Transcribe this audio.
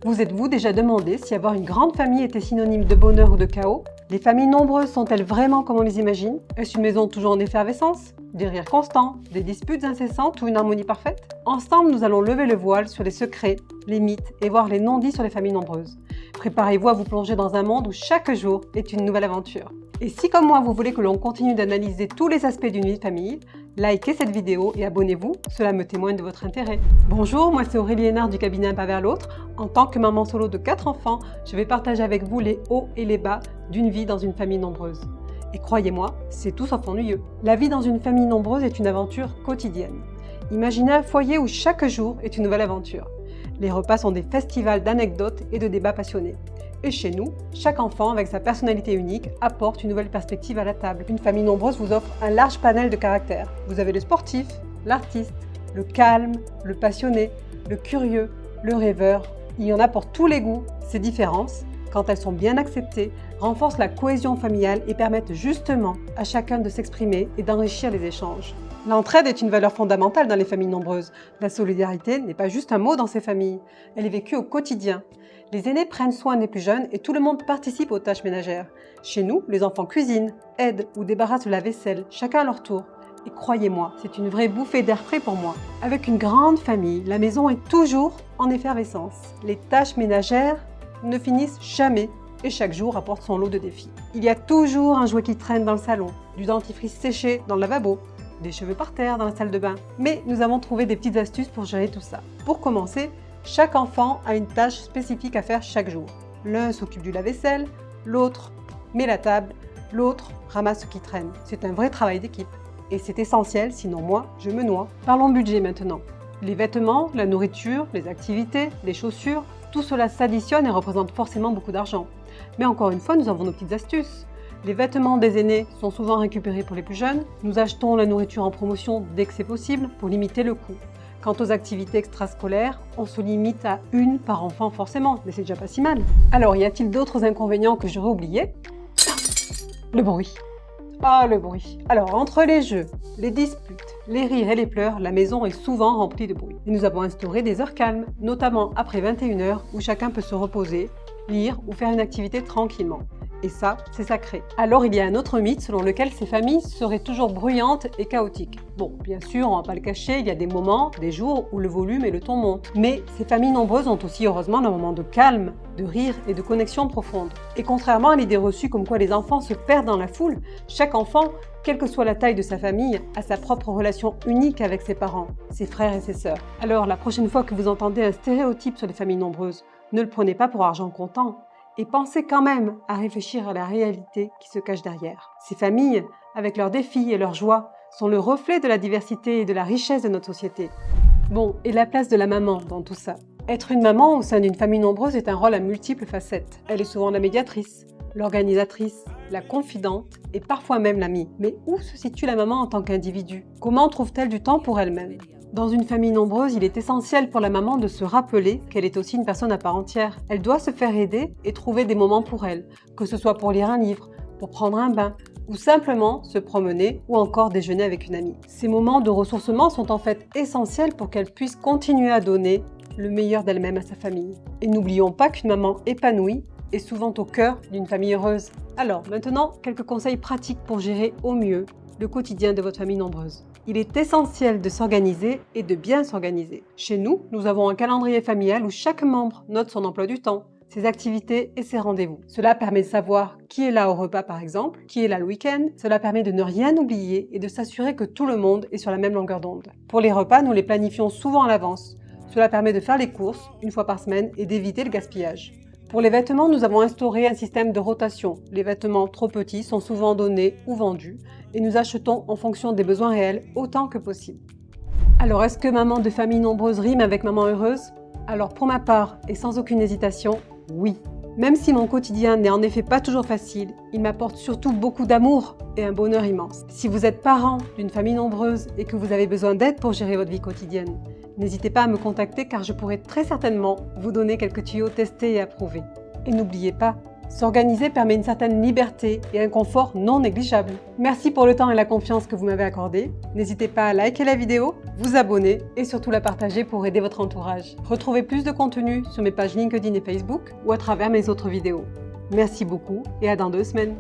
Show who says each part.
Speaker 1: Vous êtes-vous déjà demandé si avoir une grande famille était synonyme de bonheur ou de chaos? Les familles nombreuses sont-elles vraiment comme on les imagine? Est-ce une maison toujours en effervescence? Des rires constants? Des disputes incessantes ou une harmonie parfaite? Ensemble, nous allons lever le voile sur les secrets, les mythes et voir les non-dits sur les familles nombreuses. Préparez-vous à vous plonger dans un monde où chaque jour est une nouvelle aventure. Et si comme moi vous voulez que l'on continue d'analyser tous les aspects d'une vie de famille, likez cette vidéo et abonnez-vous, cela me témoigne de votre intérêt. Bonjour, moi c'est Aurélie Hénard du cabinet Un pas vers l'autre. En tant que maman solo de 4 enfants, je vais partager avec vous les hauts et les bas d'une vie dans une famille nombreuse. Et croyez-moi, c'est tout sauf ennuyeux. La vie dans une famille nombreuse est une aventure quotidienne. Imaginez un foyer où chaque jour est une nouvelle aventure. Les repas sont des festivals d'anecdotes et de débats passionnés. Et chez nous, chaque enfant, avec sa personnalité unique, apporte une nouvelle perspective à la table. Une famille nombreuse vous offre un large panel de caractères. Vous avez le sportif, l'artiste, le calme, le passionné, le curieux, le rêveur. Il y en a pour tous les goûts. Ces différences, quand elles sont bien acceptées, renforcent la cohésion familiale et permettent justement à chacun de s'exprimer et d'enrichir les échanges. L'entraide est une valeur fondamentale dans les familles nombreuses. La solidarité n'est pas juste un mot dans ces familles, elle est vécue au quotidien. Les aînés prennent soin des plus jeunes et tout le monde participe aux tâches ménagères. Chez nous, les enfants cuisinent, aident ou débarrassent la vaisselle, chacun à leur tour. Et croyez-moi, c'est une vraie bouffée d'air frais pour moi. Avec une grande famille, la maison est toujours en effervescence. Les tâches ménagères ne finissent jamais et chaque jour apporte son lot de défis. Il y a toujours un jouet qui traîne dans le salon, du dentifrice séché dans le lavabo, des cheveux par terre dans la salle de bain. Mais nous avons trouvé des petites astuces pour gérer tout ça. Pour commencer, chaque enfant a une tâche spécifique à faire chaque jour. L'un s'occupe du lave-vaisselle, l'autre met la table, l'autre ramasse ce qui traîne. C'est un vrai travail d'équipe. Et c'est essentiel, sinon moi, je me noie. Parlons budget maintenant. Les vêtements, la nourriture, les activités, les chaussures, tout cela s'additionne et représente forcément beaucoup d'argent. Mais encore une fois, nous avons nos petites astuces. Les vêtements des aînés sont souvent récupérés pour les plus jeunes. Nous achetons la nourriture en promotion dès que c'est possible pour limiter le coût. Quant aux activités extrascolaires, on se limite à une par enfant forcément, mais c'est déjà pas si mal. Alors, y a-t-il d'autres inconvénients que j'aurais oubliés? Le bruit. Ah, le bruit. Alors, entre les jeux, les disputes, les rires et les pleurs, la maison est souvent remplie de bruit. Et nous avons instauré des heures calmes, notamment après 21h, où chacun peut se reposer, lire ou faire une activité tranquillement. Et ça, c'est sacré. Alors il y a un autre mythe selon lequel ces familles seraient toujours bruyantes et chaotiques. Bon, bien sûr, on va pas le cacher, il y a des moments, des jours où le volume et le ton montent. Mais ces familles nombreuses ont aussi heureusement un moment de calme, de rire et de connexion profonde. Et contrairement à l'idée reçue comme quoi les enfants se perdent dans la foule, chaque enfant, quelle que soit la taille de sa famille, a sa propre relation unique avec ses parents, ses frères et ses sœurs. Alors la prochaine fois que vous entendez un stéréotype sur les familles nombreuses, ne le prenez pas pour argent comptant. Et pensez quand même à réfléchir à la réalité qui se cache derrière. Ces familles, avec leurs défis et leurs joies, sont le reflet de la diversité et de la richesse de notre société. Bon, et la place de la maman dans tout ça? Être une maman au sein d'une famille nombreuse est un rôle à multiples facettes. Elle est souvent la médiatrice, l'organisatrice, la confidente et parfois même l'amie. Mais où se situe la maman en tant qu'individu? Comment trouve-t-elle du temps pour elle-même? Dans une famille nombreuse, il est essentiel pour la maman de se rappeler qu'elle est aussi une personne à part entière. Elle doit se faire aider et trouver des moments pour elle, que ce soit pour lire un livre, pour prendre un bain, ou simplement se promener ou encore déjeuner avec une amie. Ces moments de ressourcement sont en fait essentiels pour qu'elle puisse continuer à donner le meilleur d'elle-même à sa famille. Et n'oublions pas qu'une maman épanouie est souvent au cœur d'une famille heureuse. Alors maintenant, quelques conseils pratiques pour gérer au mieux le quotidien de votre famille nombreuse. Il est essentiel de s'organiser et de bien s'organiser. Chez nous, nous avons un calendrier familial où chaque membre note son emploi du temps, ses activités et ses rendez-vous. Cela permet de savoir qui est là au repas par exemple, qui est là le week-end. Cela permet de ne rien oublier et de s'assurer que tout le monde est sur la même longueur d'onde. Pour les repas, nous les planifions souvent à l'avance. Cela permet de faire les courses une fois par semaine et d'éviter le gaspillage. Pour les vêtements, nous avons instauré un système de rotation. Les vêtements trop petits sont souvent donnés ou vendus et nous achetons en fonction des besoins réels autant que possible. Alors, est-ce que maman de famille nombreuse rime avec maman heureuse? Alors pour ma part, et sans aucune hésitation, oui. Même si mon quotidien n'est en effet pas toujours facile, il m'apporte surtout beaucoup d'amour et un bonheur immense. Si vous êtes parent d'une famille nombreuse et que vous avez besoin d'aide pour gérer votre vie quotidienne, n'hésitez pas à me contacter car je pourrai très certainement vous donner quelques tuyaux testés et approuvés. Et n'oubliez pas, S'organiser permet une certaine liberté et un confort non négligeable. Merci pour le temps et la confiance que vous m'avez accordé. N'hésitez pas à liker la vidéo, vous abonner et surtout la partager pour aider votre entourage. Retrouvez plus de contenu sur mes pages LinkedIn et Facebook ou à travers mes autres vidéos. Merci beaucoup et à dans 2 semaines.